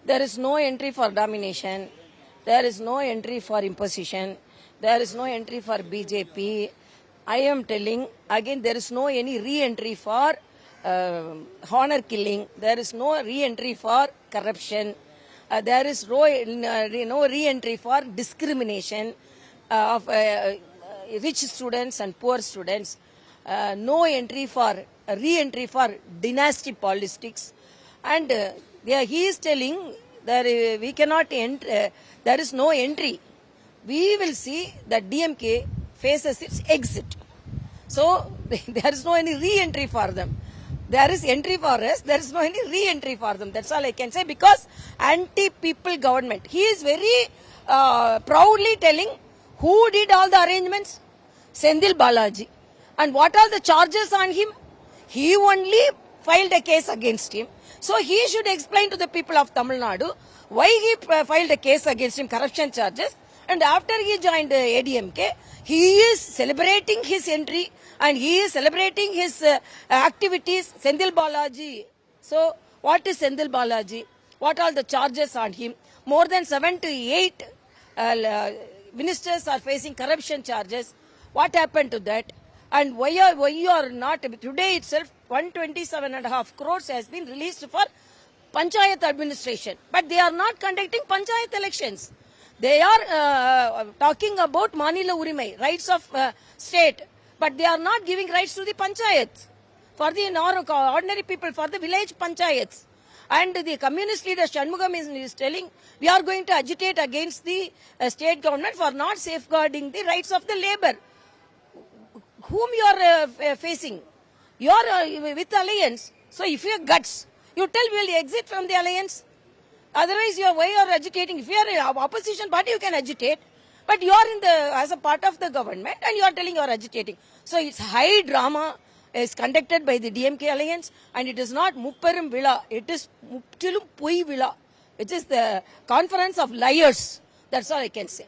There is no entry for domination. There is no entry for imposition. There is no entry for BJP. I am telling again, there is no any re-entry for honor killing. There is no re-entry for corruption. There is no re-entry for discrimination of rich students and poor students. No entry for re-entry for dynasty politics. And he is telling that we cannot enter, there is no entry. We will see that DMK faces its exit. So there is no any re-entry for them. There is entry for us, there is no any re-entry for them. That's all I can say, because anti-people government. He is very proudly telling who did all the arrangements? Senthil Balaji. And what are the charges on him? He only filed a case against him. So he should explain to the people of Tamil Nadu why he filed a case against him, corruption charges. And after he joined ADMK, he is celebrating his entry and he is celebrating his activities. Senthil Balaji. So what is Senthil Balaji? What are the charges on him? More than 7 to 8 ministers are facing corruption charges. What happened to that? And why you are not? Today itself, 127.5 crores has been released for Panchayat administration. But they are not conducting Panchayat elections. They are talking about Manila Urimai, rights of state. But they are not giving rights to the Panchayats. For the ordinary people, for the village Panchayats. And the communist leader Shanmugam is telling, we are going to agitate against the state government for not safeguarding the rights of the labor. Whom you are facing? You are with alliance. So if you have guts, you tell we will exit from the alliance. Otherwise, why you are agitating? If you are an opposition party, you can agitate. But you are as a part of the government and you are telling you are agitating. So it's high drama is conducted by the DMK alliance, and it is not Mupperum Villa. It is Muttilum Pui Villa, which is the conference of liars. That's all I can say.